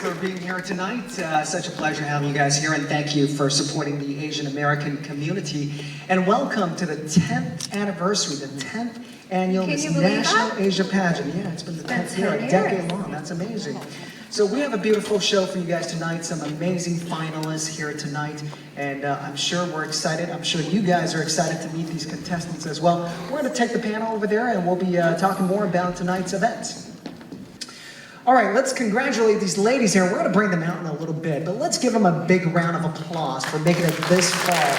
for being here tonight. Such a pleasure having you guys here, and thank you for supporting the Asian American community. And welcome to the 10th anniversary, the 10th annual National Asia Pageant. Yeah, it's been the 10th year, a decade long. That's amazing. So we have a beautiful show for you guys tonight, some amazing finalists here tonight, and I'm sure we're excited. I'm sure you guys are excited to meet these contestants as well. We're going to take the panel over there, and we'll be talking more about tonight's event. All right, let's congratulate these ladies here. We're going to bring them out in a little bit, but let's give them a big round of applause for making it this far.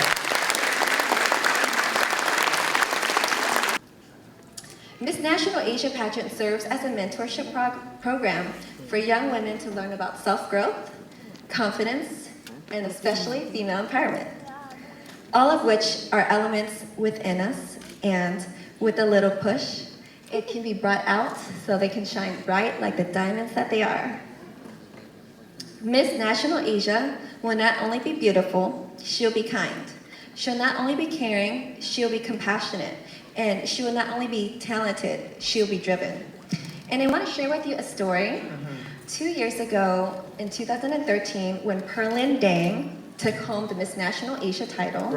Miss National Asia Pageant serves as a mentorship program for young women to learn about self-growth, confidence, and especially female empowerment. All of which are elements within us, and with a little push, it can be brought out so they can shine bright like the diamonds that they are. Miss National Asia will not only be beautiful, she'll be kind. She'll not only be caring, she'll be compassionate. And she will not only be talented, she'll be driven. And I want to share with you a story. 2 years ago, in 2013, when Perlin Dang took home the Miss National Asia title,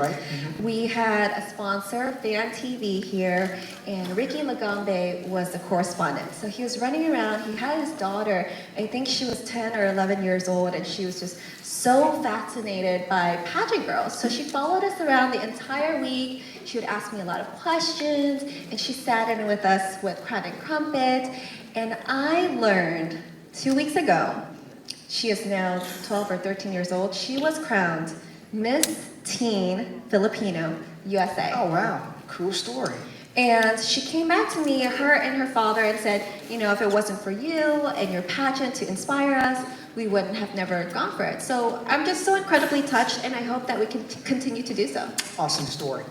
we had a sponsor, Fan TV here, and Ricky Lagambe was the correspondent. So he was running around, he had his daughter, I think she was 10 or 11 years old, and she was just so fascinated by pageant girls. So she followed us around the entire week. She would ask me a lot of questions, and she sat in with us with Crown and Crumpet. And I learned 2 weeks ago, she is now 12 or 13 years old, she was crowned Miss Teen Filipino USA. Oh wow, cool story. And she came back to me, her and her father, and said, you know, if it wasn't for you and your pageant to inspire us, we wouldn't have never gone for it. So I'm just so incredibly touched, and I hope that we can continue to do so. Awesome story.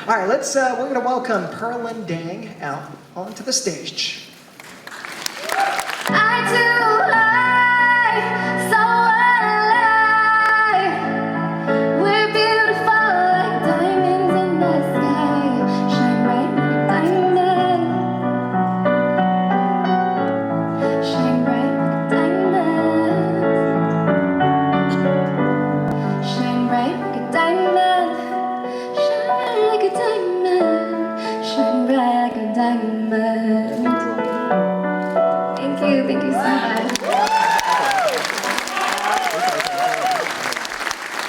All right, we're going to welcome Perlin Dang out onto the stage. I do life so alive. We're beautiful like diamonds in the sky. Shine bright like a diamond. Shine bright like a diamond. Shine bright like a diamond. Shine like a diamond. Shine bright like a diamond. Thank you so much.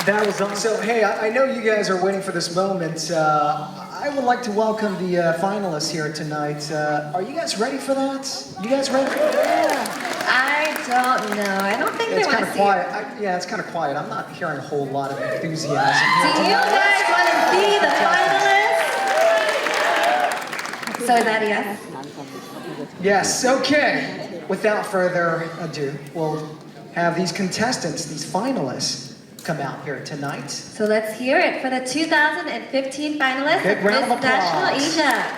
That was awesome. So, hey, I know you guys are waiting for this moment. I would like to welcome the finalists here tonight. Are you guys ready for that? You guys ready? Yeah. I don't know. I don't think they want to see quiet. Yeah, it's kind of quiet. I'm not hearing a whole lot of enthusiasm. Do you guys want to see the finalists? So is that a yes? Yes, okay. Without further ado, we'll have these contestants, these finalists, come out here tonight. So let's hear it for the 2015 finalists Big of round Miss of National applause. Asia.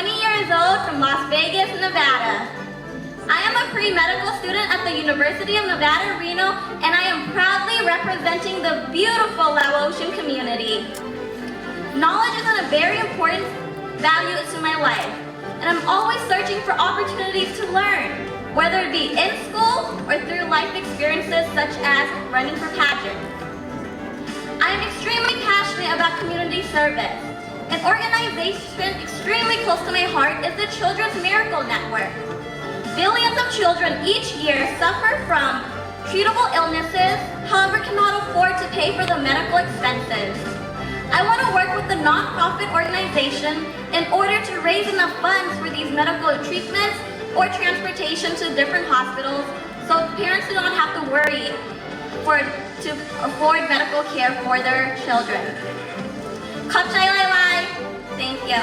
20 years old from Las Vegas, Nevada. I am a pre-medical student at the University of Nevada, Reno, and I am proudly representing the beautiful Laotian community. Knowledge is a very important value to my life, and I'm always searching for opportunities to learn, whether it be in school or through life experiences such as running for Pageant. I am extremely passionate about community service. An organization extremely close to my heart is the Children's Miracle Network. Billions of children each year suffer from treatable illnesses, however cannot afford to pay for the medical expenses. I want to work with the nonprofit organization in order to raise enough funds for these medical treatments or transportation to different hospitals so parents do not have to worry to afford medical care for their children. Khotchai Lai Lai. Thank you.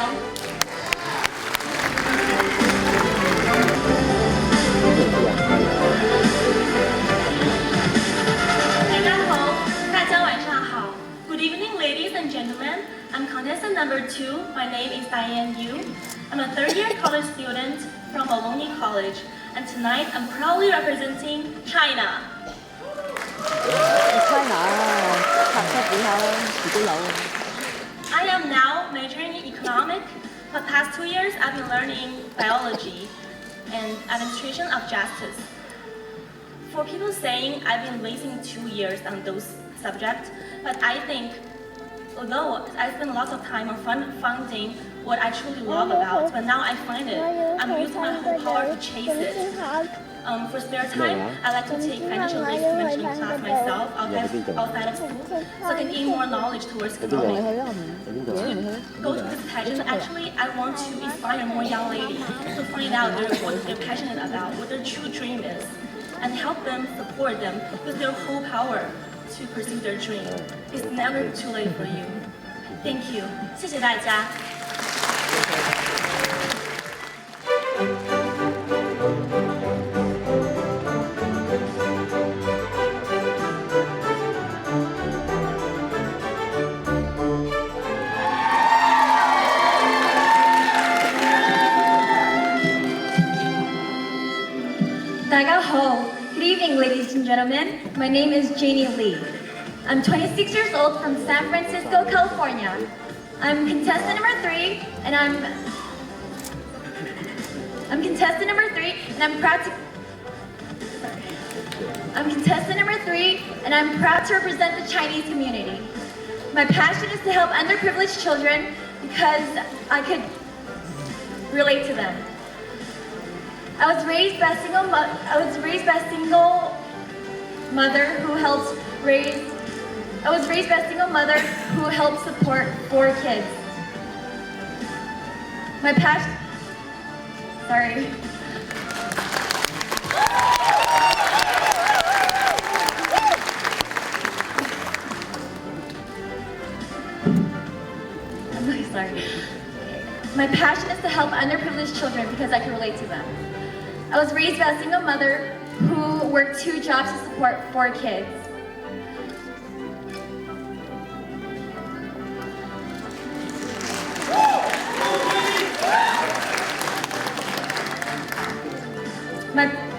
大家晚上好. Good evening, ladies and gentlemen. I'm contestant number 2. My name is Diane Yu. I'm a third-year college student from Ohlone College, and tonight I'm proudly representing China. I am now majoring in economics. For the past 2 years, I've been learning biology and administration of justice. For people saying I've been wasting 2 years on those subjects, but I think although I spent lots of time on finding what I truly love about, but now I find it, I'm using my whole power to chase it. For spare time, I like to take financial risk management class myself outside of school, so I can gain more knowledge towards economics. To go to this pageant, actually, I want to inspire more young ladies to find out what they're passionate about, what their true dream is, and help them, support them with their whole power to pursue their dream. It's never too late for you. Thank you. 谢谢大家。Good evening, ladies and gentlemen. My name is Janie Lee. I'm 26 years old from San Francisco, California. I'm contestant number 3, and I'm contestant number 3, and I'm proud to represent the Chinese community. My passion is to help underprivileged children because I could relate to them. I was raised by a single mother who helps support 4 kids. My passion. Sorry. I'm really sorry. My passion is to help underprivileged children because I can relate to them. I was raised by a single mother who worked 2 jobs to support 4 kids.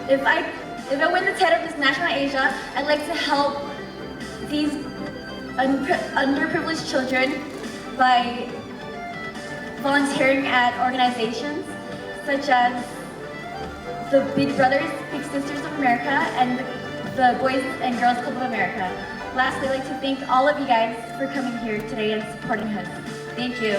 If I win the title of Miss National Asia, I'd like to help these underprivileged children by volunteering at organizations such as the Big Brothers, Big Sisters of America, and the Boys and Girls Club of America. Lastly, I'd like to thank all of you guys for coming here today and supporting us. Thank you.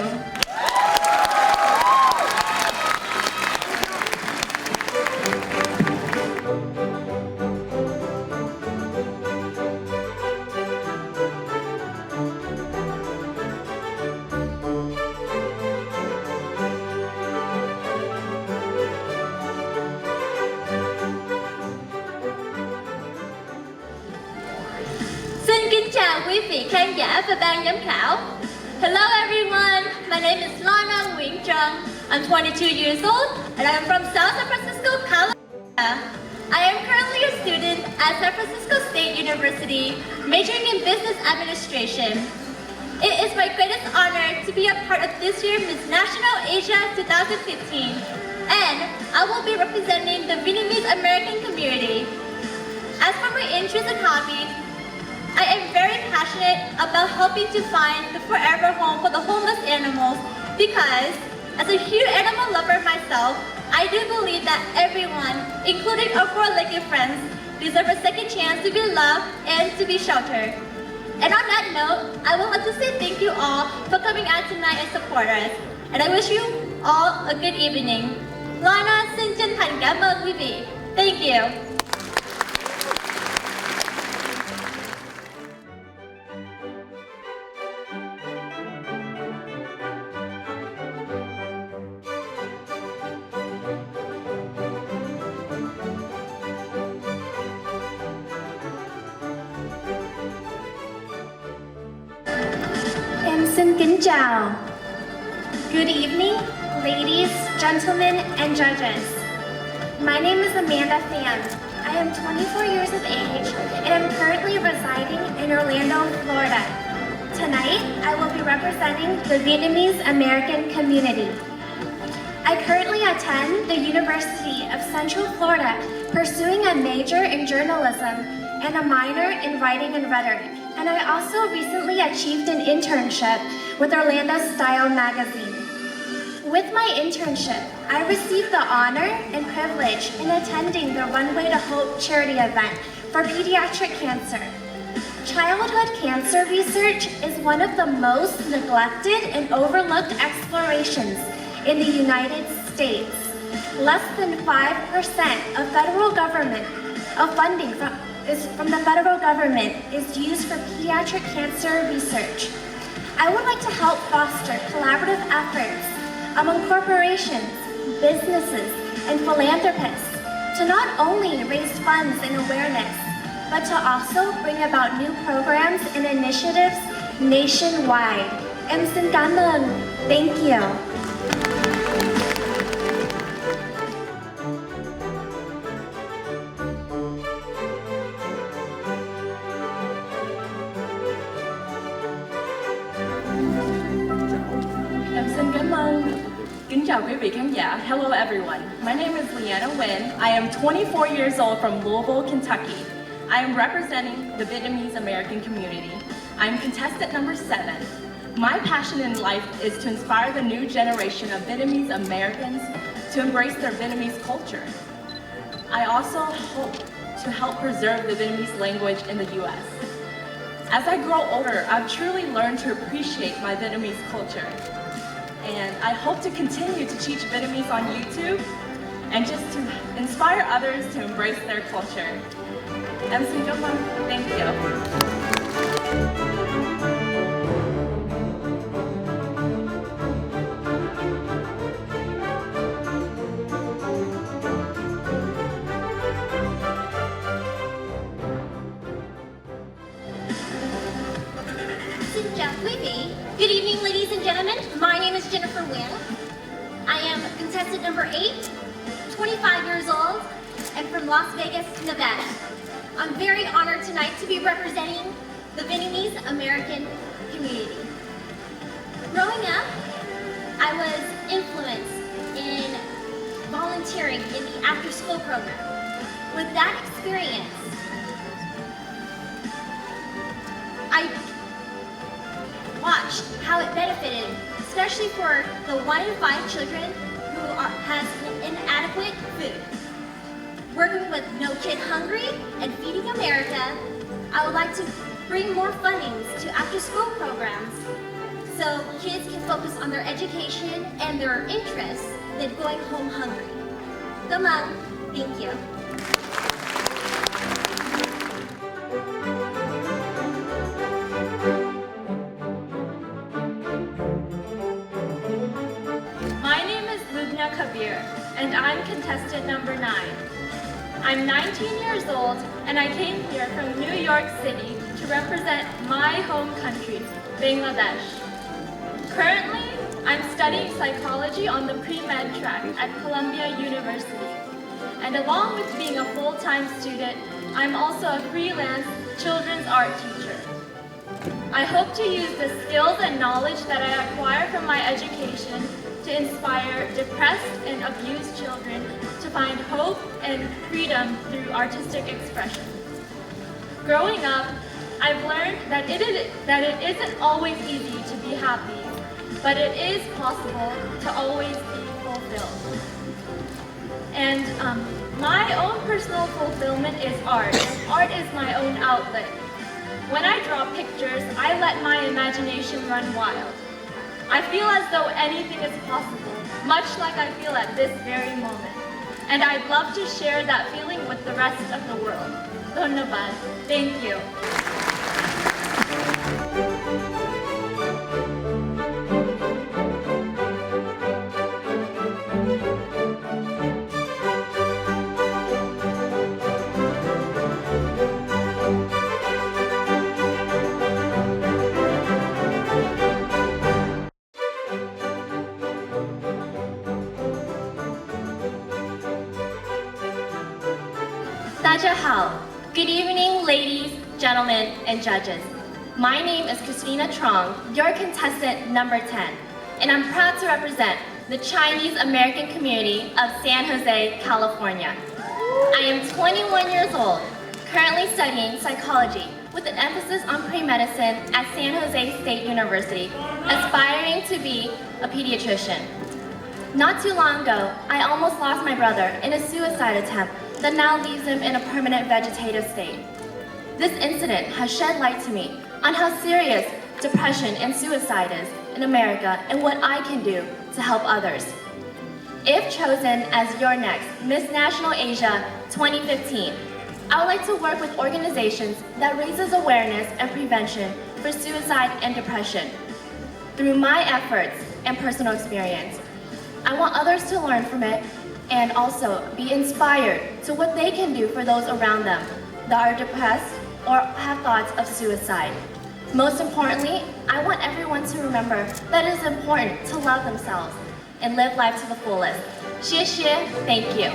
Xin kính chào quý vị khán giả và ban giám khảo. Hello everyone, my name is Lana Nguyễn Trân. I'm 22 years old and I am from South San Francisco, California. I am currently a student at San Francisco State University, majoring in business administration. It is my greatest honor to be a part of this year's Miss National Asia 2015, and I will be representing the Vietnamese American community. As for my interests and hobbies, I am very passionate about helping to find the forever home for the homeless animals because, as a huge animal lover myself, I do believe that everyone, including our four-legged friends, deserve a second chance to be loved and to be sheltered. And on that note, I would like to say thank you all for coming out tonight and support us. And I wish you all a good evening. Lana xin chân thành cảm ơn quý vị. Thank you. Em xin kính chào. Good evening, ladies, gentlemen, and judges. My name is Amanda Pham. I am 24 years of age and am currently residing in Orlando, Florida. Tonight, I will be representing the Vietnamese American community. I currently attend the University of Central Florida, pursuing a major in journalism and a minor in writing and rhetoric. And I also recently achieved an internship with Orlando Style magazine. With my internship, I received the honor and privilege in attending the Runway to Hope charity event for pediatric cancer. Childhood cancer research is one of the most neglected and overlooked explorations in the United States. Less than 5% of federal government funding from the federal government is used for pediatric cancer research. I would like to help foster collaborative efforts among corporations, businesses, and philanthropists to not only raise funds and awareness, but to also bring about new programs and initiatives nationwide. Em xin cảm ơn. Thank you. Em xin cảm ơn. Kính chào quý vị khán giả. Hello everyone. My name is Leanna Nguyen. I am 24 years old from Louisville, Kentucky. I am representing the Vietnamese American community. I am contestant number 7. My passion in life is to inspire the new generation of Vietnamese Americans to embrace their Vietnamese culture. I also hope to help preserve the Vietnamese language in the U.S. As I grow older, I've truly learned to appreciate my Vietnamese culture. And I hope to continue to teach Vietnamese on YouTube and just to inspire others to embrace their culture. Em xin cảm ơn. Thank you. Xin chào quý vị. Good evening, ladies and gentlemen. My name is Jennifer Nguyen. I am contestant number 8, 25 years old, and from Las Vegas, Nevada. I'm very honored tonight to be representing the Vietnamese American community. Growing up, I was influenced in volunteering in the after-school program. With that experience, I watched how it benefited, especially for the 1 in 5 children who has inadequate food. Working with No Kid Hungry and Feeding America, I would like to bring more fundings to after-school programs so kids can focus on their education and their interests than going home hungry. Come on, thank you. And I'm contestant number 9. I'm 19 years old and I came here from New York City to represent my home country, Bangladesh. Currently, I'm studying psychology on the pre-med track at Columbia University. And along with being a full-time student, I'm also a freelance children's art teacher. I hope to use the skills and knowledge that I acquire from my education to inspire depressed and abused children to find hope and freedom through artistic expression. Growing up, I've learned that it isn't always easy to be happy, but it is possible to always be fulfilled. And my own personal fulfillment is art, and art is my own outlet. When I draw pictures, I let my imagination run wild. I feel as though anything is possible, much like I feel at this very moment. And I'd love to share that feeling with the rest of the world. Dhonnabad. Thank you. Good evening, ladies, gentlemen, and judges. My name is Christina Trong, your contestant number 10, and I'm proud to represent the Chinese American community of San Jose, California. I am 21 years old, currently studying psychology with an emphasis on pre-medicine at San Jose State University, aspiring to be a pediatrician. Not too long ago, I almost lost my brother in a suicide attempt that now leaves him in a permanent vegetative state. This incident has shed light to me on how serious depression and suicide is in America and what I can do to help others. If chosen as your next Miss National Asia 2015, I would like to work with organizations that raises awareness and prevention for suicide and depression. Through my efforts and personal experience, I want others to learn from it and also be inspired to what they can do for those around them that are depressed or have thoughts of suicide. Most importantly, I want everyone to remember that it is important to love themselves and live life to the fullest. 谢谢, thank you.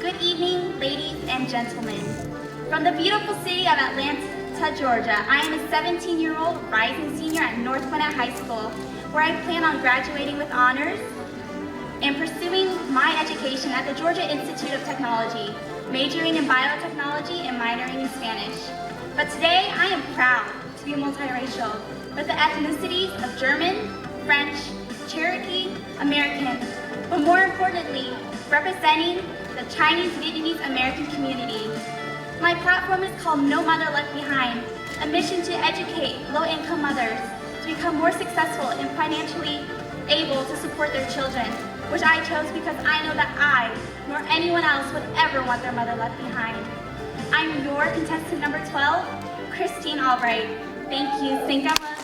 Good evening, ladies and gentlemen. From the beautiful city of Atlanta, Georgia, I am a 17-year-old rising senior at North Gwinnett High School, where I plan on graduating with honors and pursuing my education at the Georgia Institute of Technology, majoring in biotechnology and minoring in Spanish. But today, I am proud to be multiracial, with the ethnicities of German, French, Cherokee, American, but more importantly, representing the Chinese Vietnamese American community. My platform is called No Mother Left Behind, a mission to educate low-income mothers to become more successful and financially able to support their children, which I chose because I know that I, nor anyone else, would ever want their mother left behind. I'm your contestant number 12, Christine Albright. Thank you. Singapore.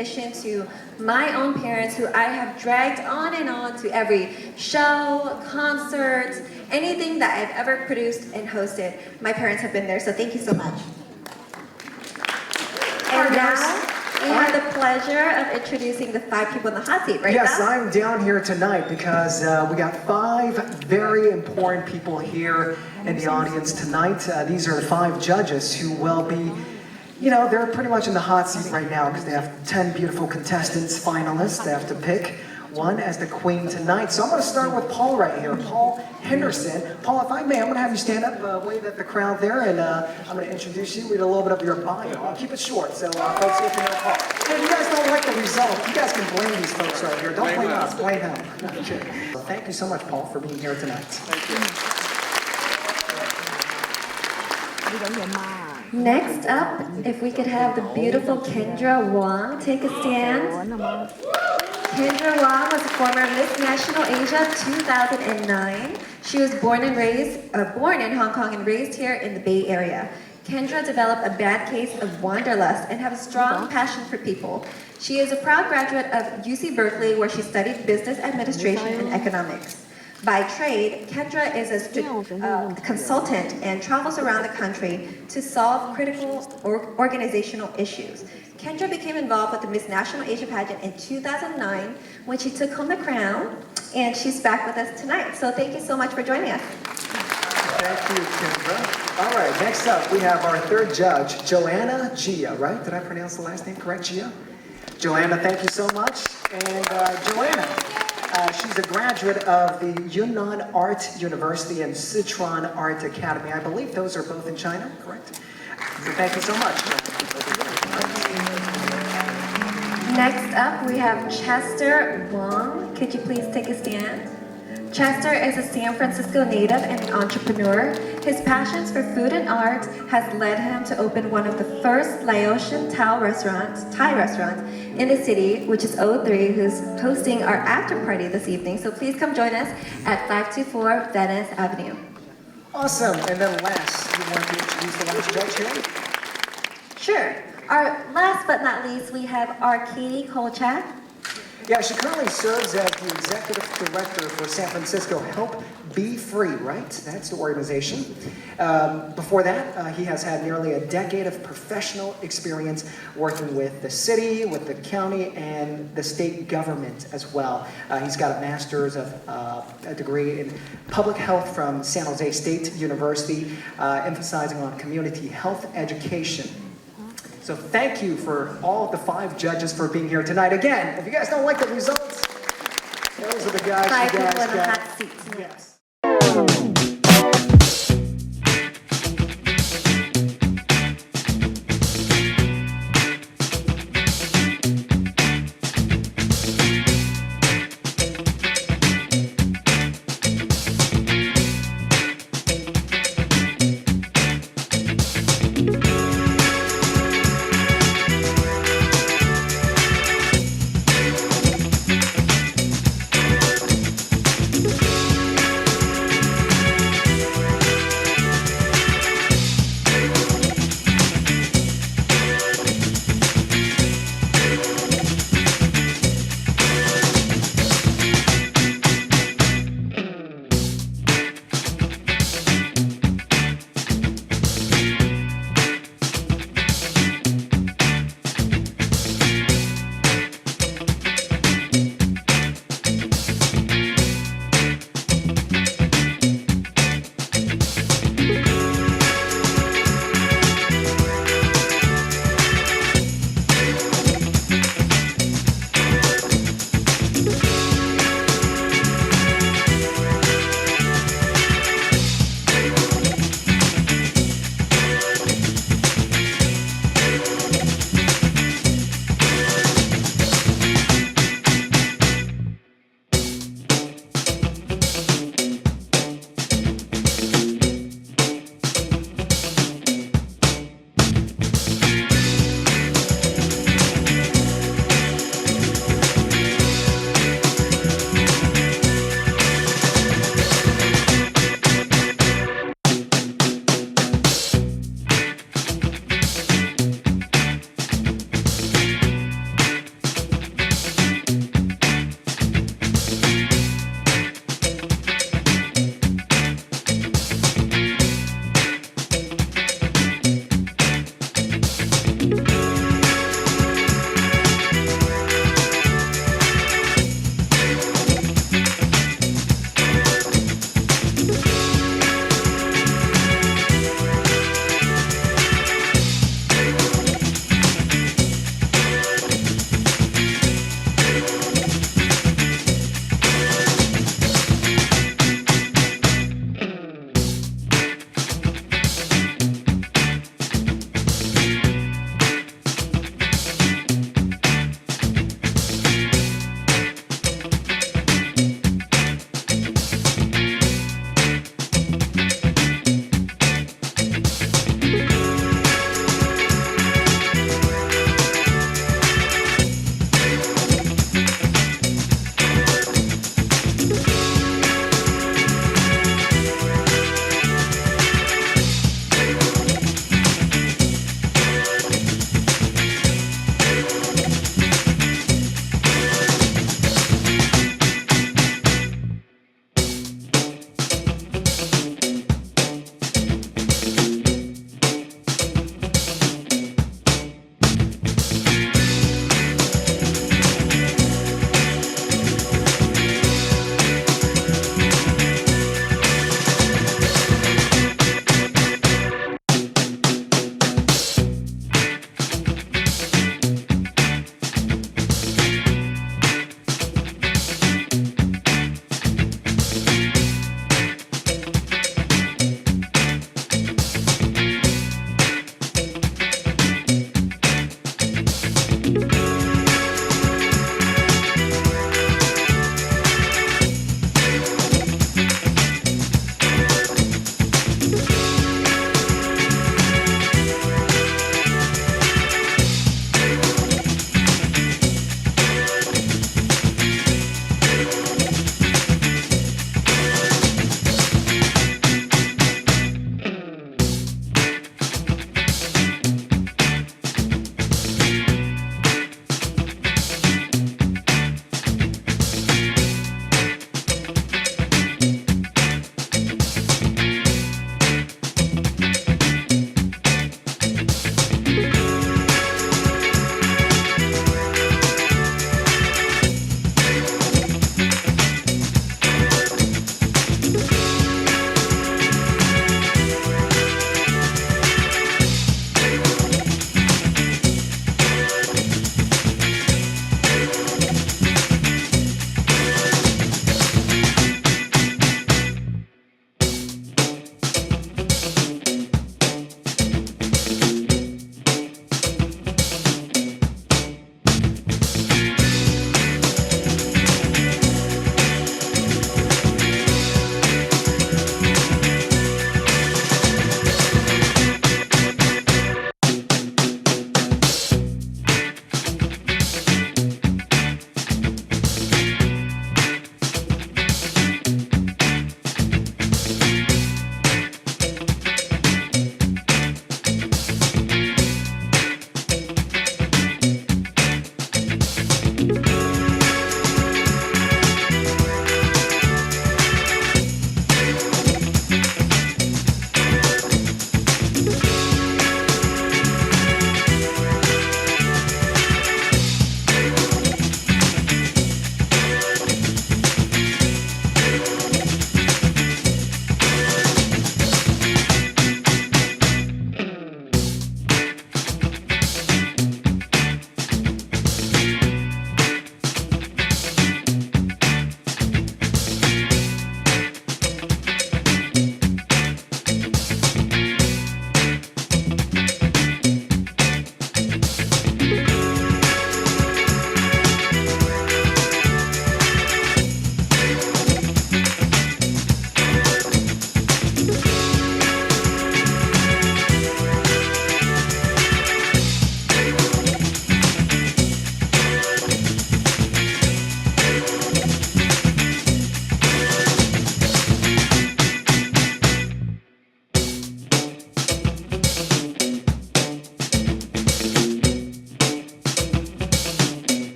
recognition to my own parents who I have dragged on and on to every show, concert, anything that I've ever produced and hosted. My parents have been there, so thank you so much. And now, we have the pleasure of introducing the 5 people in the hot seat, right? Yes, Val? I'm down here tonight because we got 5 very important people here in the audience tonight. These are the 5 judges who will be, you know, they're pretty much in the hot seat right now because they have 10 beautiful contestants, finalists. They have to pick one as the queen tonight. So I'm going to start with Paul right here, Paul Henderson. Paul, if I may, I'm going to have you stand up, wave at the crowd there, and I'm going to introduce you, read a little bit of your bio. I'll keep it short so folks get to know Paul. If you guys don't like the result, you guys can blame these folks right here. Don't blame us, blame him. Okay. So thank you so much, Paul, for being here tonight. Thank you. Next up, if we could have the beautiful Kendra Wong take a stand. Kendra Wong was a former Miss National Asia 2009. She was born in Hong Kong and raised here in the Bay Area. Kendra developed a bad case of wanderlust and has a strong passion for people. She is a proud graduate of UC Berkeley, where she studied business administration and economics. By trade, Kendra is a consultant and travels around the country to solve critical organizational issues. Kendra became involved with the Miss National Asia Pageant in 2009 when she took home the crown, and she's back with us tonight. So thank you so much for joining us. Thank you, Kendra. All right, next up we have our 3rd judge, Joanna Gia, right? Did I pronounce the last name correct, Gia? Joanna, thank you so much. And Joanna, she's a graduate of the Yunnan Art University and Sichuan Art Academy. I believe those are both in China, correct? So thank you so much. Next up, we have Chester Wong. Could you please take a stand? Chester is a San Francisco native and an entrepreneur. His passions for food and art has led him to open one of the first Laotian Thai restaurants in the city, which is O3, who's hosting our after party this evening. So please come join us at 524 Venice Avenue. Awesome. And then last, you want to introduce the last judge here? Sure. Our last but not least, we have our Katie Kolchak. Yeah, she currently serves as the executive director for San Francisco Help Be Free, right? That's the organization. Before that, he has had nearly a decade of professional experience working with the city, with the county, and the state government as well. He's got a master's of a degree in public health from San Jose State University, emphasizing on community health education. So thank you for all of the 5 judges for being here tonight. Again, if you guys don't like the results, those are the guys 5 you guys people in the got. hot seat tonight. Yes.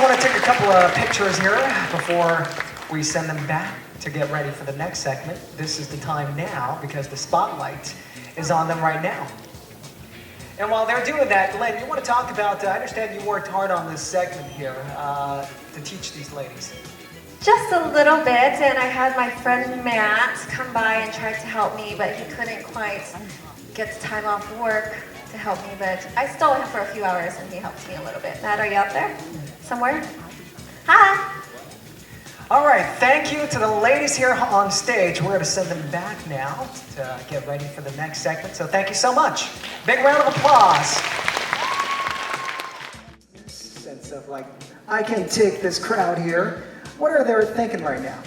want to take a couple of pictures here before we send them back to get ready for the next segment. This is the time now because the spotlight is on them right now. And while they're doing that, Glenn, you want to talk about, I understand you worked hard on this segment here to teach these ladies. Just a little bit, and I had my friend Matt come by and try to help me, but he couldn't quite get the time off work to help me, but I stole him for a few hours and he helped me a little bit. Matt, are you out there? Somewhere? Hi! All right, thank you to the ladies here on stage. We're going to send them back now to get ready for the next segment, so thank you so much. Big round of applause. Sense of like, I can take this crowd here. What are they thinking right now?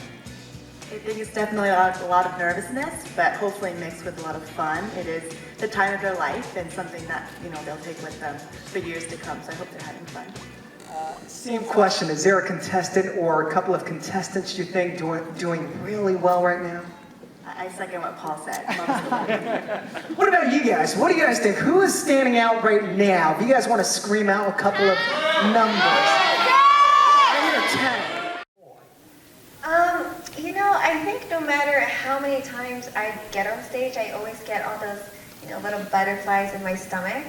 I think it's definitely a lot of nervousness, but hopefully mixed with a lot of fun. It is the time of their life and something that they'll take with them for years to come. So I hope they're having fun. Same question. Is there a contestant or a couple of contestants you think doing really well right now? I second what Paul said. What about you guys? What do you guys think? Who is standing out right now? If you guys want to scream out a couple of numbers. 8 or 10. I think no matter how many times I get on stage, I always get all those, little butterflies in my stomach.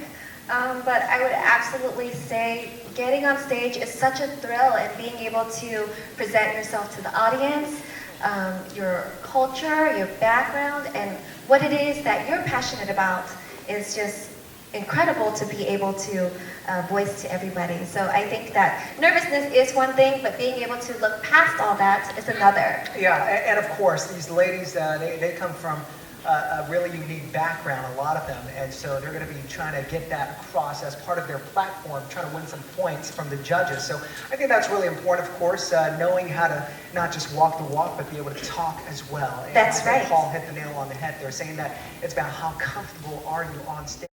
But I would absolutely say getting on stage is such a thrill, and being able to present yourself to the audience, your culture, your background, and what it is that you're passionate about is just incredible to be able to voice to everybody. So I think that nervousness is one thing, but being able to look past all that is another. Yeah, and of course, these ladies, they come from a really unique background, a lot of them, and so they're going to be trying to get that across as part of their platform, trying to win some points from the judges. So I think that's really important, of course, knowing how to not just walk the walk, but be able to talk as well. And That's I think right. Paul hit the nail on the head there, saying that it's about how comfortable are you on stage.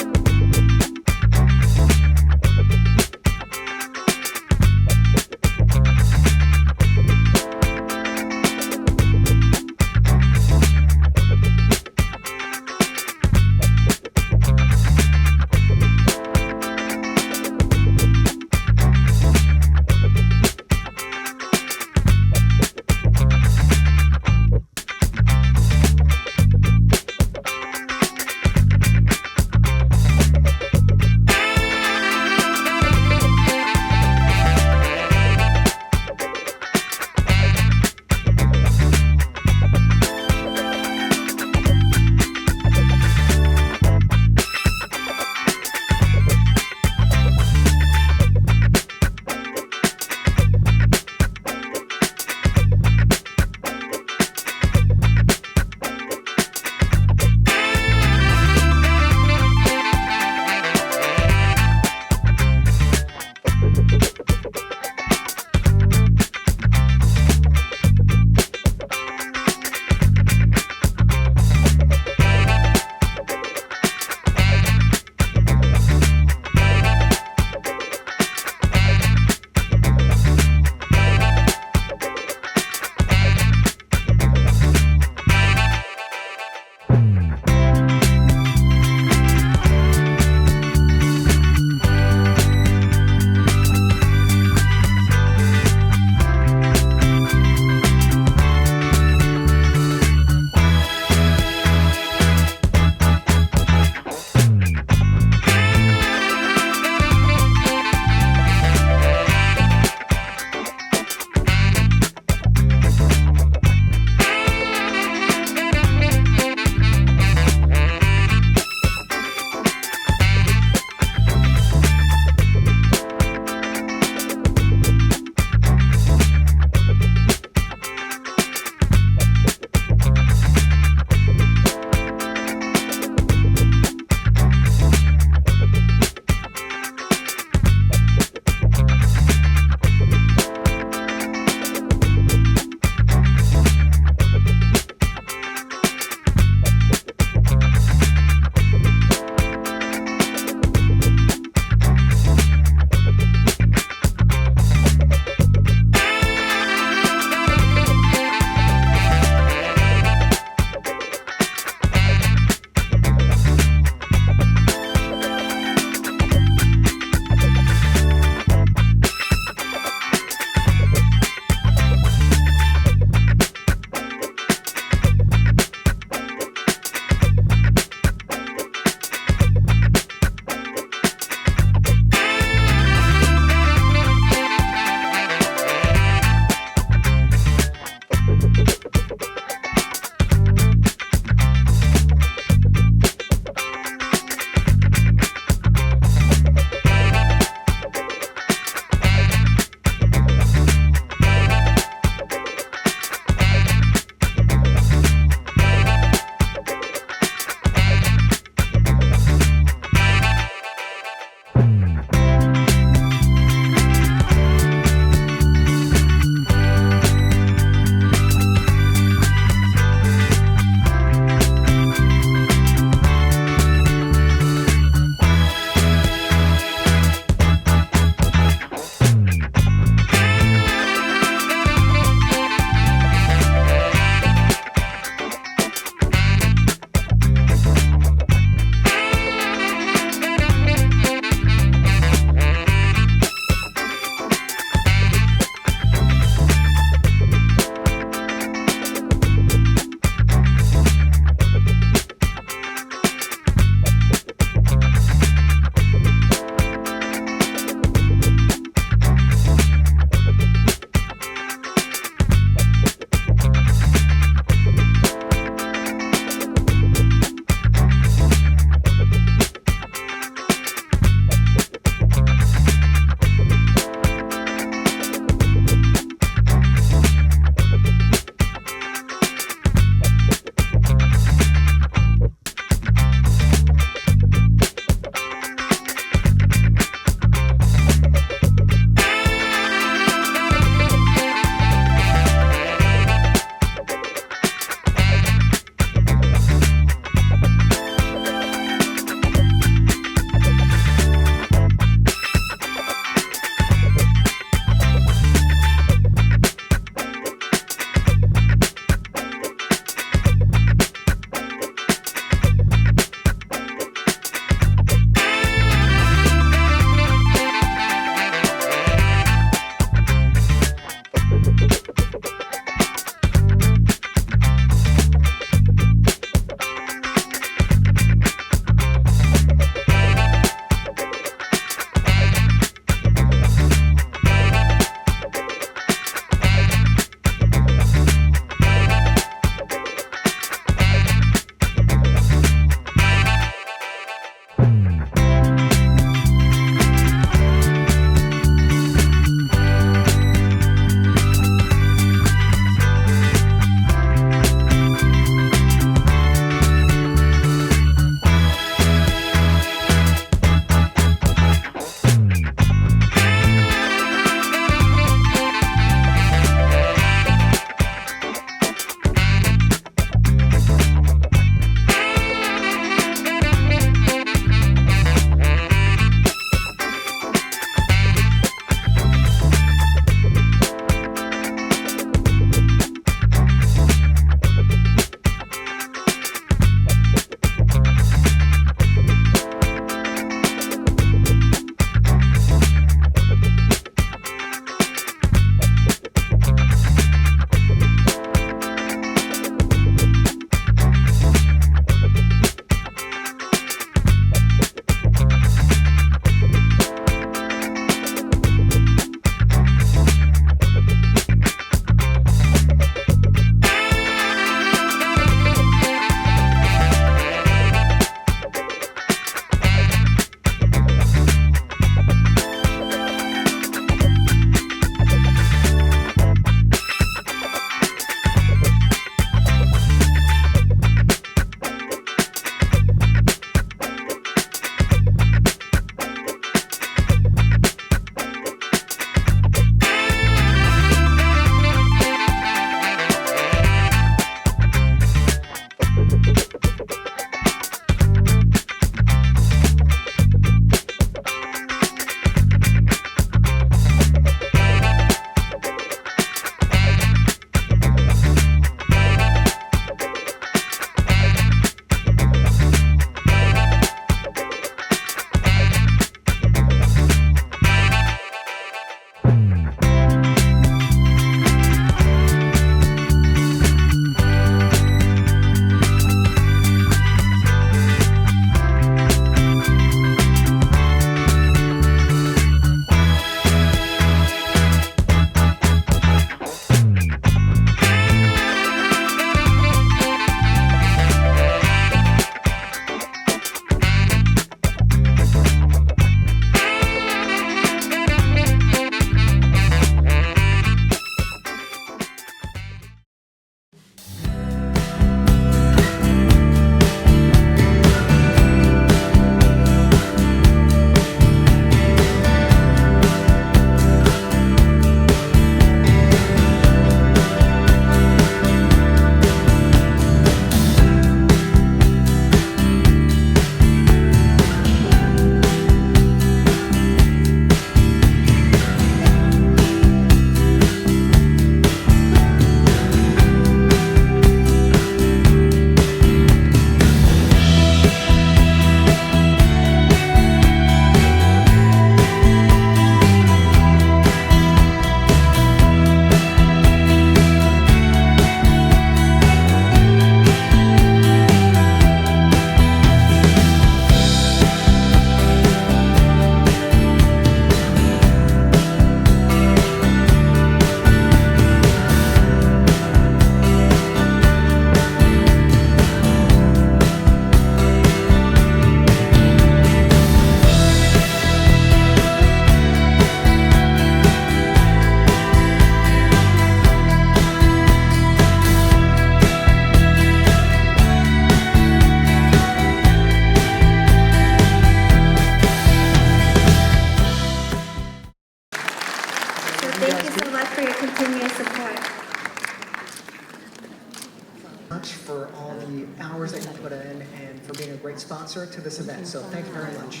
sponsor to this event. So thank you very much.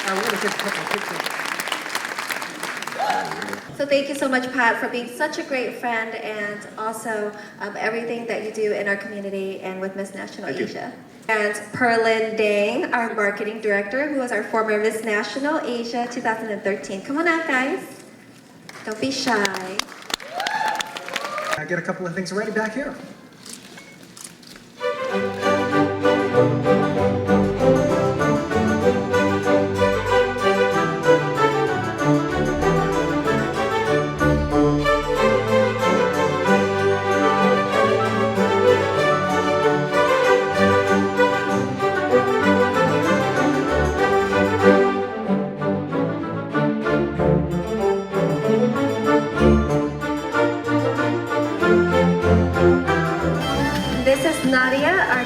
We're going to take a couple of pictures. So thank you so much, Pat, for being such a great friend and also everything that you do in our community and with Miss National Asia. And Perlin Dang, our marketing director, who was our former Miss National Asia 2013. Come on out, guys. Don't be shy. I get a couple of things ready back here.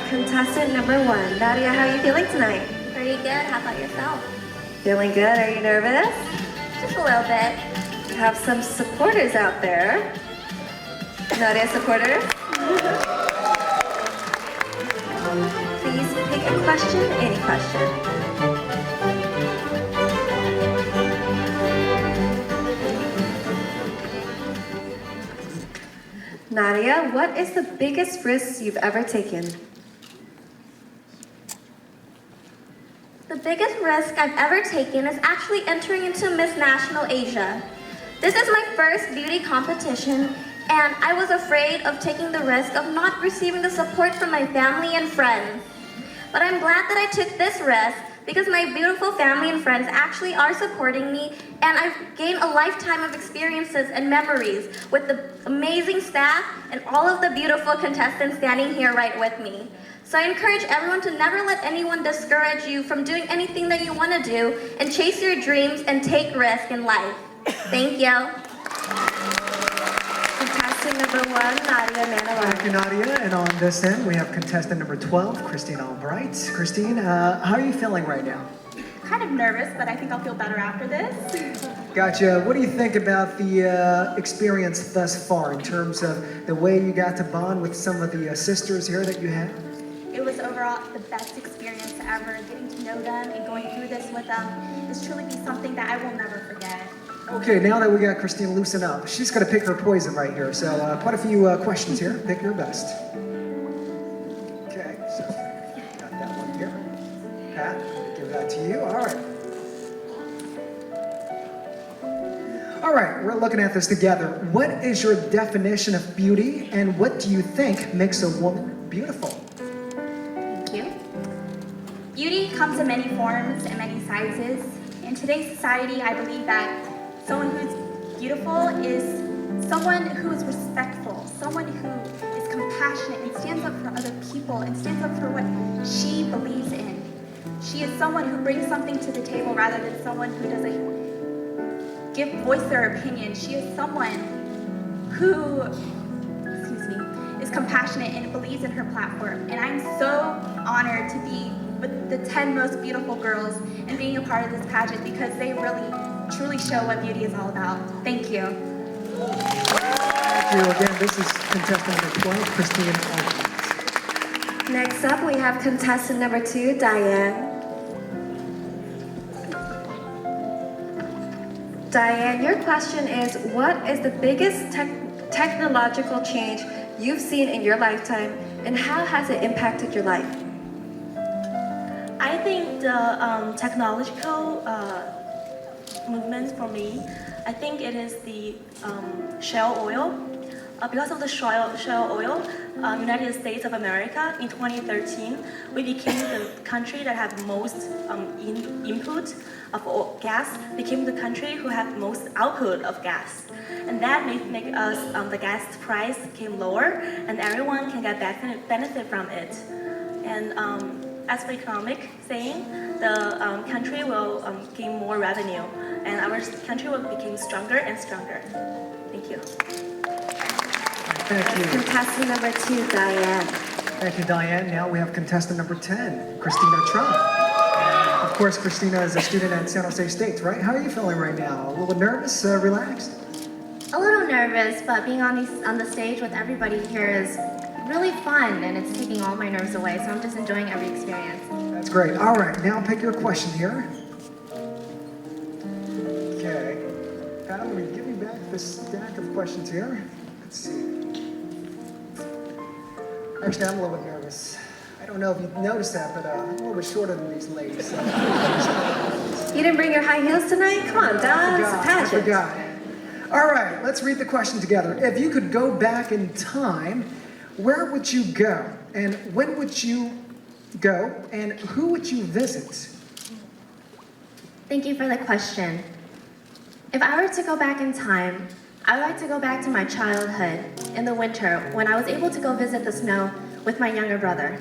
Contestant number 1. Nadia, how are you feeling tonight? Pretty good. How about yourself? Feeling good? Are you nervous? Just a little bit. We have some supporters out there. Nadia supporters? Please pick a question, any question. Nadia, what is the biggest risk you've ever taken? The biggest risk I've ever taken is actually entering into Miss National Asia. This is my first beauty competition, and I was afraid of taking the risk of not receiving the support from my family and friends. But I'm glad that I took this risk because my beautiful family and friends actually are supporting me, and I've gained a lifetime of experiences and memories with the amazing staff and all of the beautiful contestants standing here right with me. So I encourage everyone to never let anyone discourage you from doing anything that you want to do, and chase your dreams and take risks in life. Thank you. Contestant number 1, Nadia Manawar. Thank you, Nadia. And on this end, we have contestant number 12, Christine Albright. Christine, how are you feeling right now? Kind of nervous, but I think I'll feel better after this. Gotcha. What do you think about the experience thus far in terms of the way you got to bond with some of the sisters here that you had? It was overall the best experience ever. Getting to know them and going through this with them has truly been something that I will never forget. Okay, now that we got Christine loosen up, she's going to pick her poison right here. So quite a few questions here. Pick your best. Okay, so got that one here. Pat, give that to you. All right. All right, we're looking at this together. What is your definition of beauty, and what do you think makes a woman beautiful? Thank you. Beauty comes in many forms and many sizes. In today's society, I believe that someone who's beautiful is someone who is respectful, someone who is compassionate and stands up for other people and stands up for what she believes in. She is someone who brings something to the table rather than someone who doesn't voice their opinion. She is someone who, is compassionate and believes in her platform. And I'm so honored to be with the 10 most beautiful girls and being a part of this pageant because they really, truly show what beauty is all about. Thank you. Thank you. Again, this is contestant number 12, Christine Albright. Next up, we have contestant number 2, Diane. Diane, your question is, what is the biggest technological change you've seen in your lifetime, and how has it impacted your life? I think the technological movements for me, I think it is the shale oil. Because of the shale oil, United States of America in 2013, we became the country that had most input of gas, became the country who had most output of gas. And that make us, the gas price came lower and everyone can get benefit from it. And as for economic saying, the country will gain more revenue and our country will become stronger and stronger. Thank you. Thank you. Contestant number 2, Diane. Thank you, Diane. Now we have contestant number 10, Christina Trump. Of course, Christina is a student at San Jose State, right? How are you feeling right now? A little nervous, relaxed? A little nervous, but being on the stage with everybody here is really fun, and it's taking all my nerves away, so I'm just enjoying every experience. That's great. All right, now pick your question here. Okay. Pat, let me give you back this stack of questions here. Let's see. Actually, I'm a little bit nervous. I don't know if you've noticed that, but I'm a little bit shorter than these ladies. So. You didn't bring your high heels tonight? Come on, Don, it's a I pageant. forgot. All right, let's read the question together. If you could go back in time, where would you go? And when would you go? And who would you visit? Thank you for the question. If I were to go back in time, I would like to go back to my childhood in the winter when I was able to go visit the snow with my younger brother.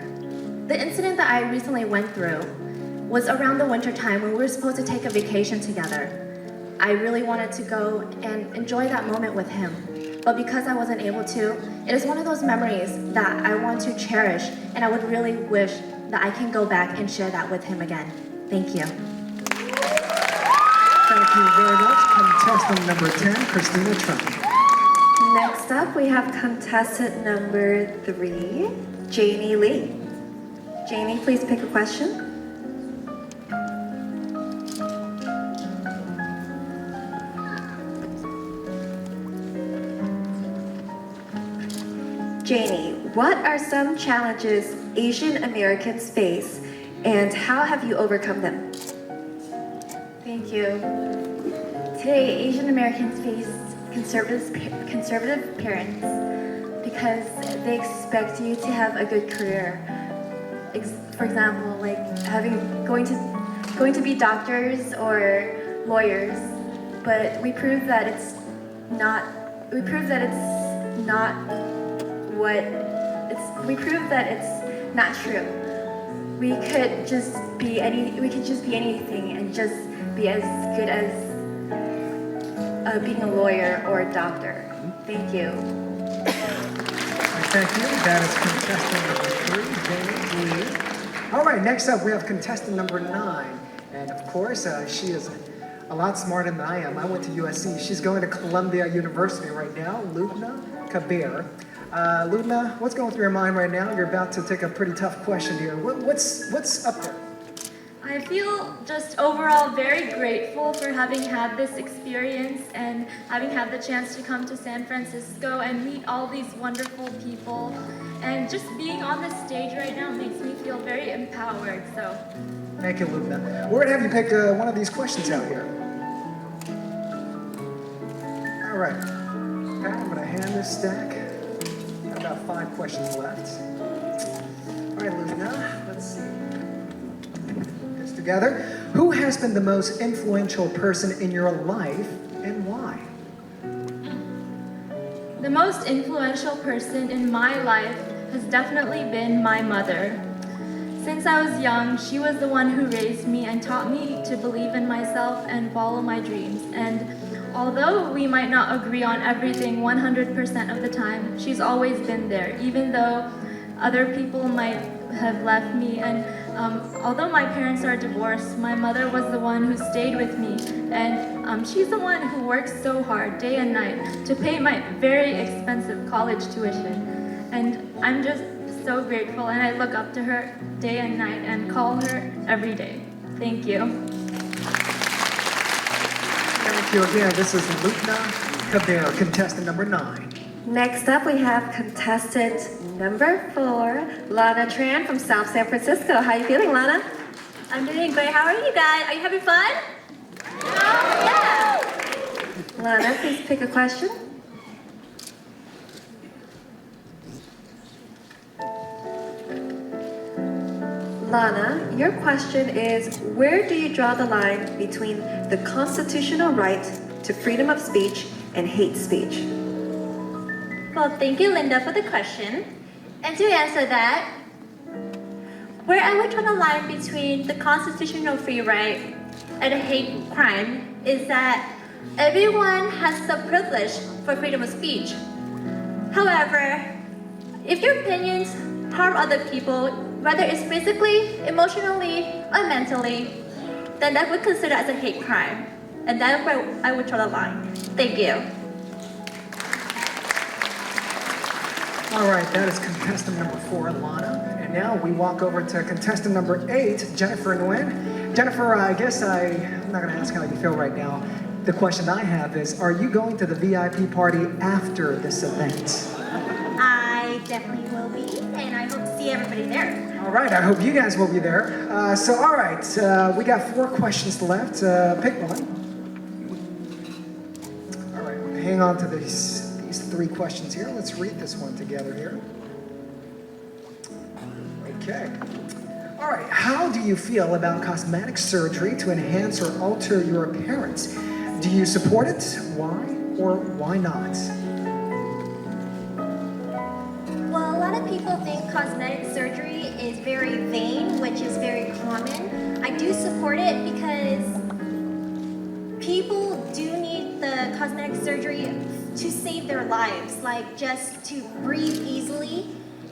The incident that I recently went through was around the winter time when we were supposed to take a vacation together. I really wanted to go and enjoy that moment with him, but because I wasn't able to, it is one of those memories that I want to cherish, and I would really wish that I can go back and share that with him again. Thank you. Thank you very much. Contestant number 10, Christina Trump. Next up, we have contestant number 3, Janie Lee. Janie, please pick a question. Janie, what are some challenges Asian Americans face, and how have you overcome them? Thank you. Today, Asian Americans face conservative parents because they expect you to have a good career. For example, like going to be doctors or lawyers, but we prove that it's not true. We could just be anything and just be as good as being a lawyer or a doctor. Thank you. Thank you. That is contestant number 3, Janie Lee. All right, next up we have contestant number 9. And of course, she is a lot smarter than I am. I went to USC. She's going to Columbia University right now, Lubna Kabir. Lubna, what's going through your mind right now? You're about to take a pretty tough question here. What's up there? I feel just overall very grateful for having had this experience and having had the chance to come to San Francisco and meet all these wonderful people. And just being on this stage right now makes me feel very empowered. So, thank you, Lubna. We're going to have you pick one of these questions out here. All right. Pat, I'm going to hand this stack. Got about 5 questions left. All right, Lubna, let's see. Together. Who has been the most influential person in your life and why? the most influential person in my life has definitely been my mother. Since I was young, she was the one who raised me and taught me to believe in myself and follow my dreams. And although we might not agree on everything 100% of the time, she's always been there, even though other people might have left me. And although my parents are divorced, my mother was the one who stayed with me. And she's the one who works so hard day and night to pay my very expensive college tuition. And I'm just so grateful, and I look up to her day and night and call her every day. Thank you. Thank you again. This is Lubna Kabir, contestant number 9. Next up, we have contestant number 4, Lana Tran from South San Francisco. How are you feeling, Lana? I'm doing great. How are you guys? Are you having fun? Yeah. Lana, please pick a question. Lana, your question is, where do you draw the line between the constitutional right to freedom of speech and hate speech? Well, thank you, Linda, for the question. And to answer that, where I would draw the line between the constitutional free right and a hate crime is that everyone has the privilege for freedom of speech. However, if your opinions harm other people, whether it's physically, emotionally, or mentally, then that would consider as a hate crime. And that's where I would draw the line. Thank you. All right, that is contestant number 4, Lana. And now we walk over to contestant number 8, Jennifer Nguyen. Jennifer, I guess I'm not gonna ask how you feel right now. The question I have is, are you going to the VIP party after this event? I definitely will be, and I hope to see everybody there. All right, I hope you guys will be there. All right, we got 4 questions left. Pick one. All right, hang on to these 3 questions here. Let's read this one together here. Okay. All right, how do you feel about cosmetic surgery to enhance or alter your appearance? Do you support it? Why or why not? Well, a lot of people think cosmetic surgery is very vain, which is very common. I do support it because people do need the cosmetic surgery to save their lives, like just to breathe easily.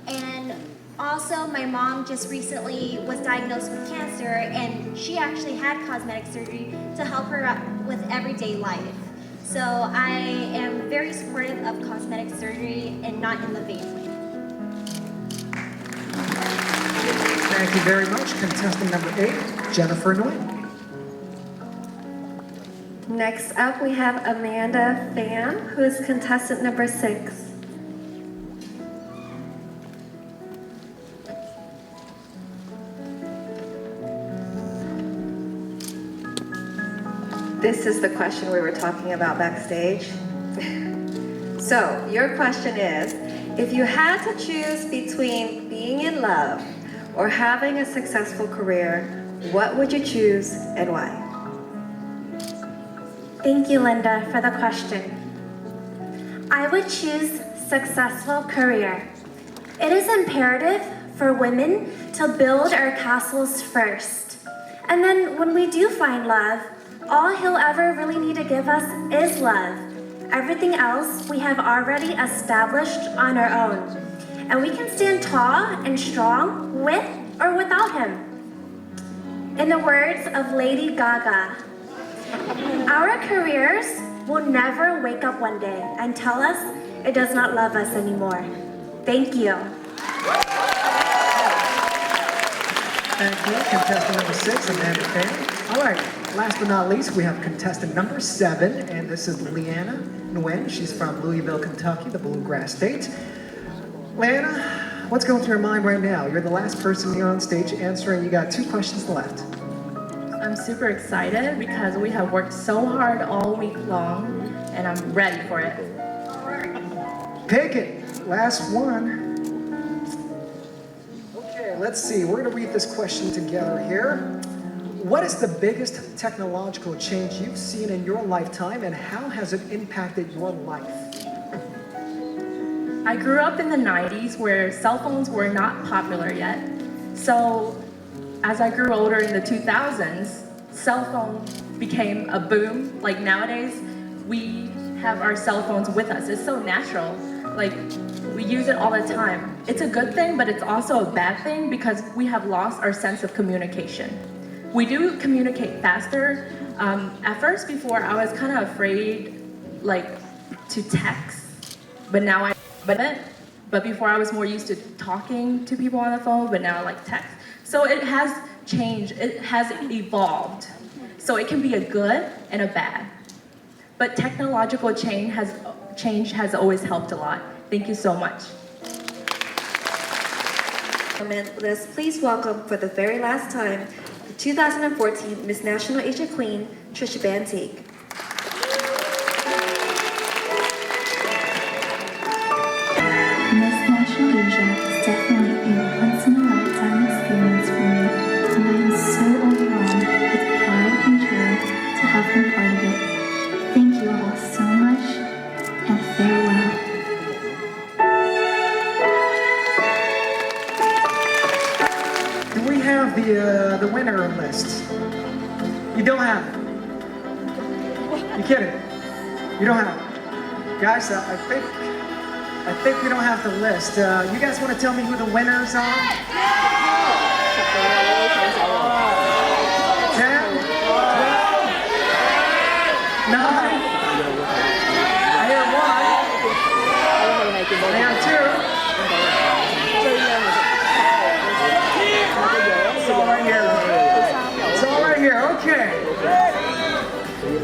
And also, my mom just recently was diagnosed with cancer, and she actually had cosmetic surgery to help her out with everyday life. So I am very supportive of cosmetic surgery and not in the vain way. Thank you very much. Contestant number 8, Jennifer Nguyen. Next up, we have Amanda Pham, who is contestant number 6. This is the question we were talking about backstage. So, your question is, if you had to choose between being in love or having a successful career, what would you choose and why? Thank you, Linda, for the question. I would choose successful career. It is imperative for women to build our castles first. And then when we do find love, all he'll ever really need to give us is love. Everything else we have already established on our own. And we can stand tall and strong with or without him. In the words of Lady Gaga, our careers will never wake up one day and tell us it does not love us anymore. Thank you. Thank you. Contestant number 6, Amanda Pham. All right, last but not least, we have contestant number 7, and this is Leanna Nguyen. She's from Louisville, Kentucky, the Bluegrass State. Leanna, what's going through your mind right now? You're the last person here on stage answering. You got 2 questions left. I'm super excited because we have worked so hard all week long, and I'm ready for it. Pick it. Last one. Okay, let's see. We're going to read this question together here. What is the biggest technological change you've seen in your lifetime, and how has it impacted your life? I grew up in the 90s where cell phones were not popular yet. So as I grew older in the 2000s, cell phone became a boom. Like nowadays, we have our cell phones with us. It's so natural. Like we use it all the time. It's a good thing, but it's also a bad thing because we have lost our sense of communication. We do communicate faster. At first, before, I was kind of afraid, like, to text, but now but before I was more used to talking to people on the phone, but now I like text. So it has changed, it has evolved. So it can be a good and a bad. But technological change has always helped a lot. Thank you so much. Let's please welcome for the very last time, the 2014 Miss National Asia Queen, Trisha Bantig. Miss National Asia is definitely a once-in-a-lifetime experience for me, and I am so overwhelmed with pride and joy to have been part of it. Thank you all so much, and farewell. Do we have the winner list? You don't have it. You kidding? You don't have it. Guys, I think we don't have the list. You guys want to tell me who the winners are? 10? I hear 1. I hear 2.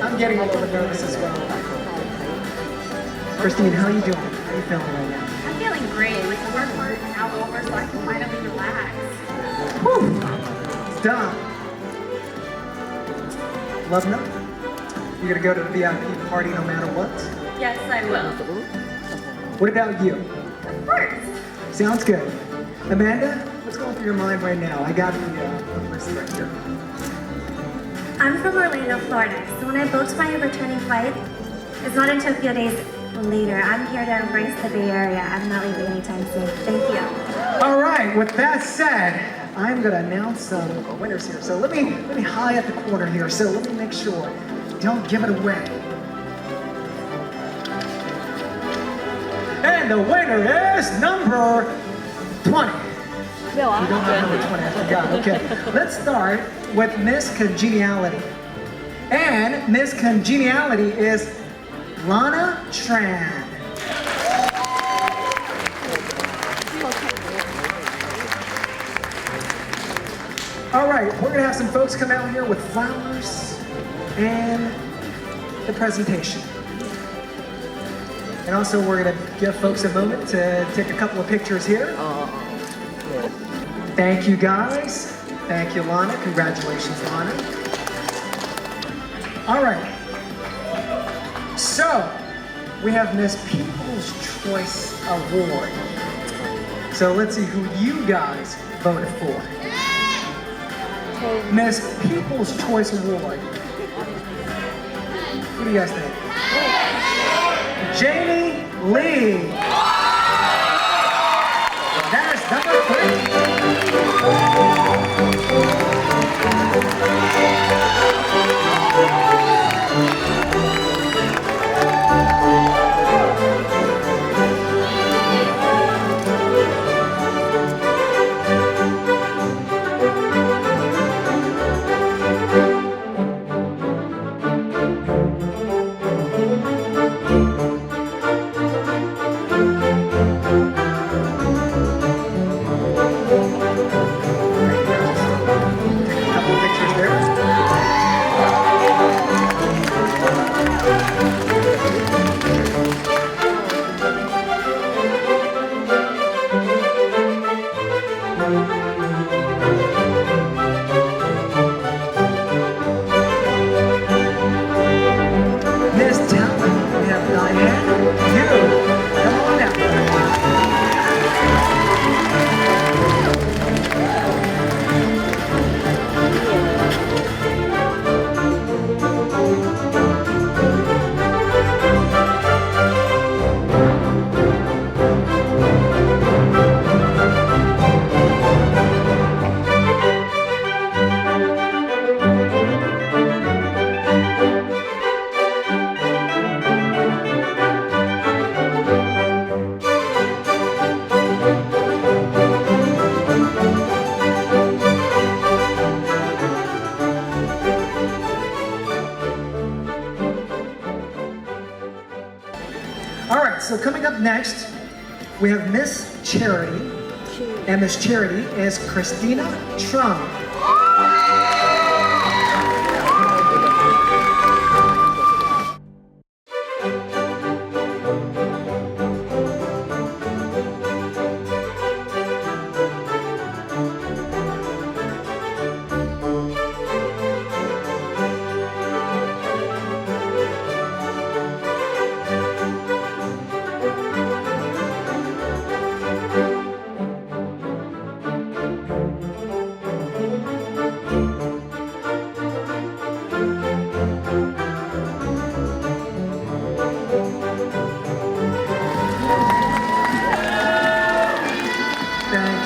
I'm getting a little bit nervous as well. Christine, how are you doing? How are you feeling right now? I'm feeling great. Like the work part is now over, so I can finally relax. Whew. It's done. Love note. You're gonna go to the VIP party no matter what? Yes, I will. What about you? Of course. Sounds good. Amanda, what's going through your mind right now? I got the list right here. I'm from Orlando, Florida, so when I booked my returning flight, it's not until a few days later. I'm here to embrace the Bay Area. I'm not leaving anytime soon. Thank you. All right, with that said, I'm gonna announce some winners here. So let me high at the corner here. So let me make sure. Don't give it away. And the winner is number 20. You don't have number 20, I forgot. Okay, let's start with Miss Congeniality. And Miss Congeniality is Lana Tran. All right, we're gonna have some folks come out here with flowers and the presentation. And also we're gonna give folks a moment to take a couple of pictures here. Thank you guys. Thank you, Lana. Congratulations, Lana. All right. So, we have Miss People's Choice Award. So let's see who you guys voted for. Miss People's Choice Award. What do you guys think? Jamie Lee. That is number 3. All right, so coming up next, we have Miss Charity. And Miss Charity is Christina Trump.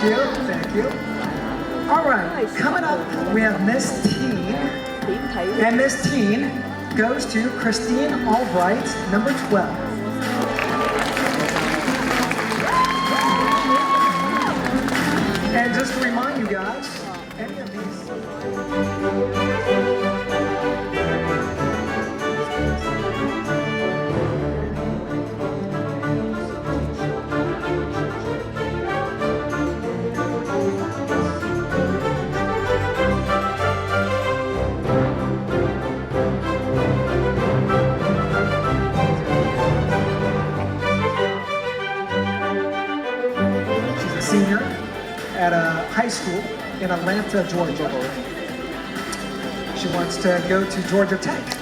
Thank you. All right, coming up, we have Miss Teen. And Miss Teen goes to Christine Albright, number 12. And just to remind you guys, any of these... school in Atlanta, Georgia. She wants to go to Georgia Tech.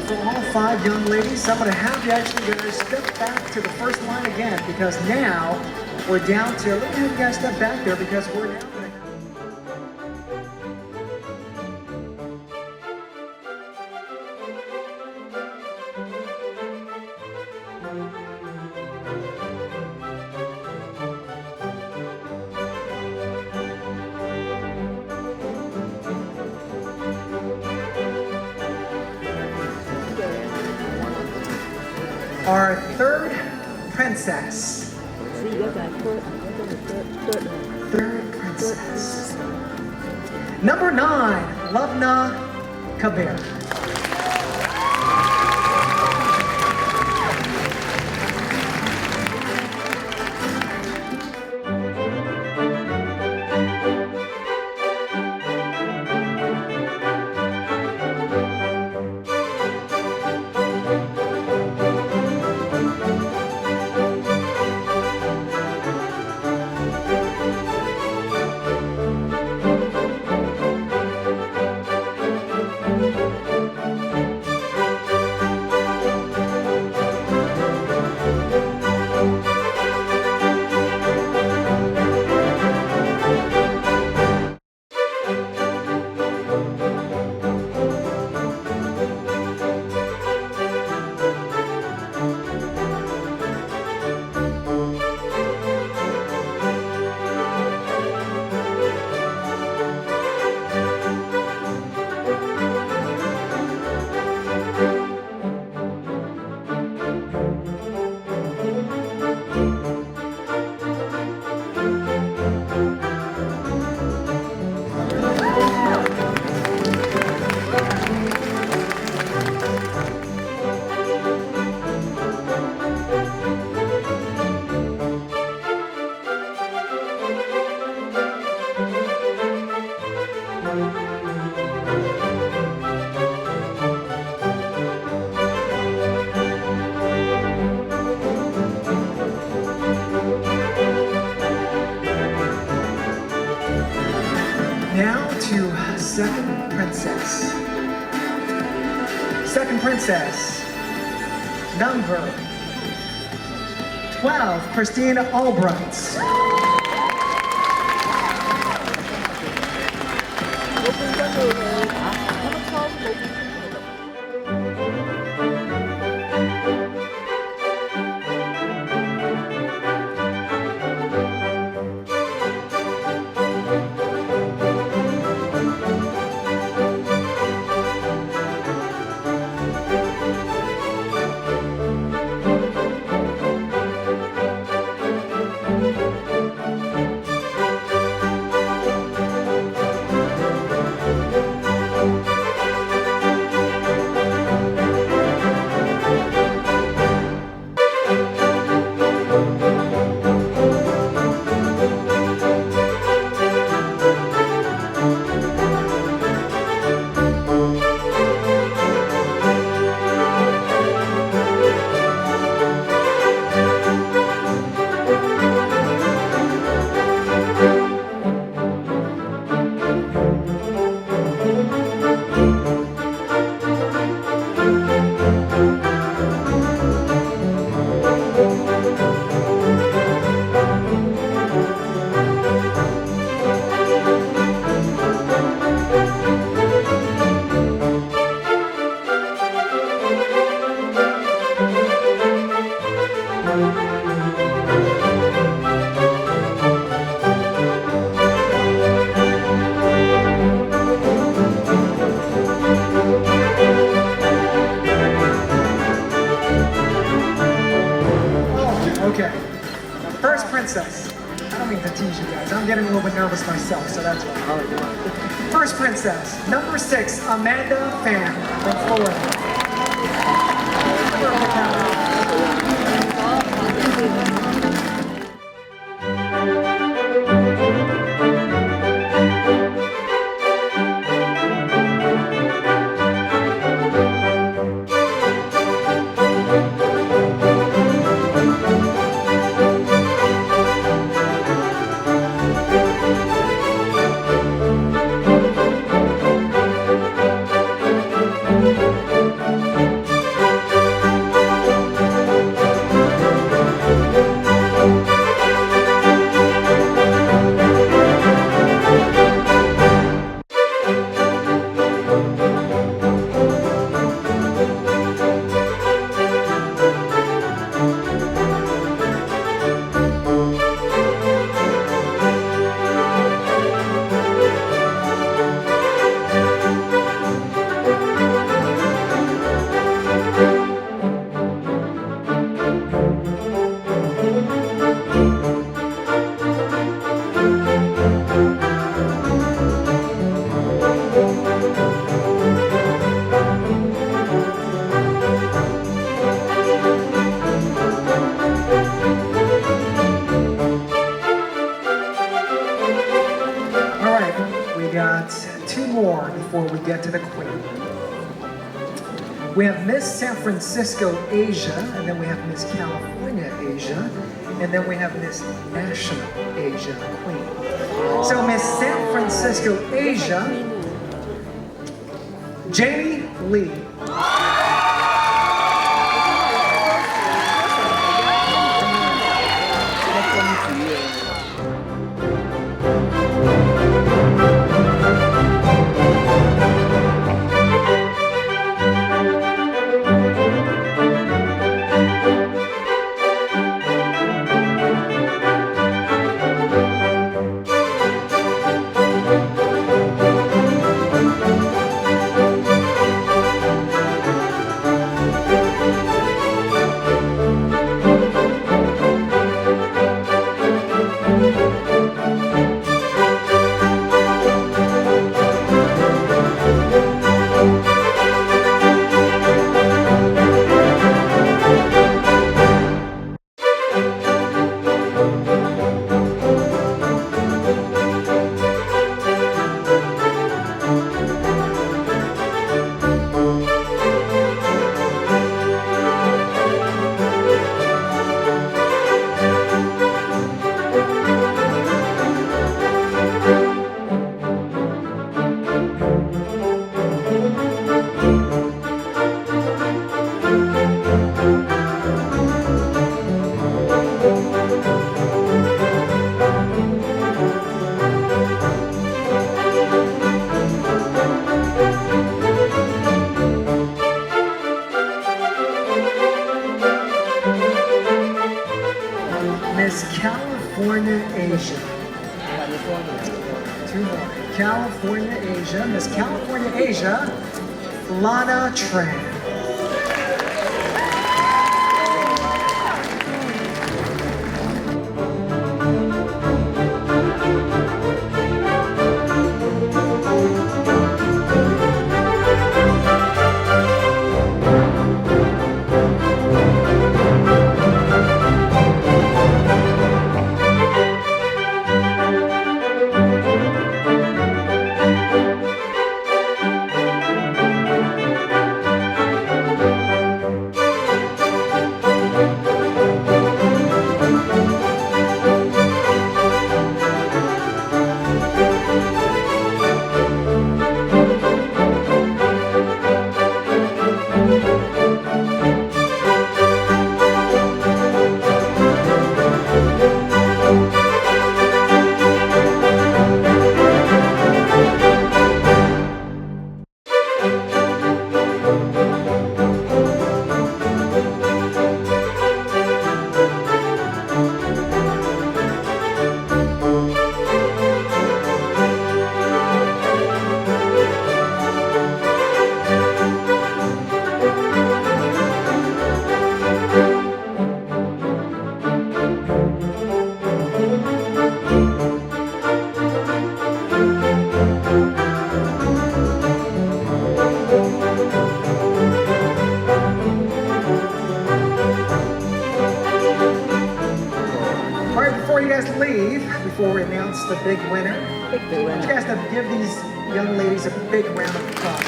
For all 5 young ladies, I'm going to have you actually guys step back to the first line again, because now we're down to, let me have you guys step back there, because we're now going to have... Our third princess. Third princess. Number 9, Lovna Kabir. Now to second princess. Second princess, number 12, Christine Albright. Okay. Now, first princess. I don't mean to tease you guys. I'm getting a little bit nervous myself, so that's why. First princess, number 6, Amanda Fan from Florida. Before we get to the queen. We have Miss San Francisco Asia, and then we have Miss California Asia, and then we have Miss National Asia Queen. So Miss San Francisco Asia, Jamie Lee. Miss California Asia. Two more. California Asia. Miss California Asia, Lana Tran. guys leave, before we announce the big winner, I want you guys to give these young ladies a big round of applause.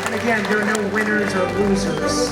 And again, there are no winners or losers.